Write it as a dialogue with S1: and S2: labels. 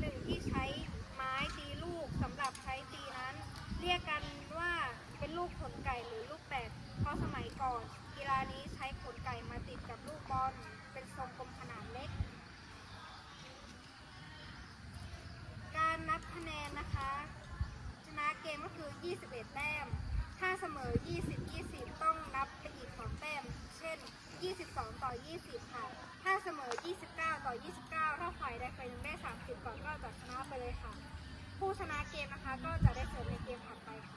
S1: หนึ่งที่ใช้ไม้ตีลูกสำหรับใช้ตีนั้น เรียกกันว่าเป็นลูกขนไก่หรือลูกแปดเพราะสมัยก่อนกีฬานี้ใช้ขนไก่มาติดกับลูกบอลเป็นทรงกลมขนาดเล็กการนับคะแนนนะคะชนะเกมก็คือ21แต้มถ้าเสมอ20-20ต้องนับไปอีก2แต้มเช่น22-20ค่ะถ้าเสมอ29-29ถ้าฝ่ายใดฝ่ายหนึ่งได้30ก่อนก็จะชนะไปเลยค่ะผู้ชนะเกมนะคะก็จะได้เสริมในเกมถัดไปค่ะ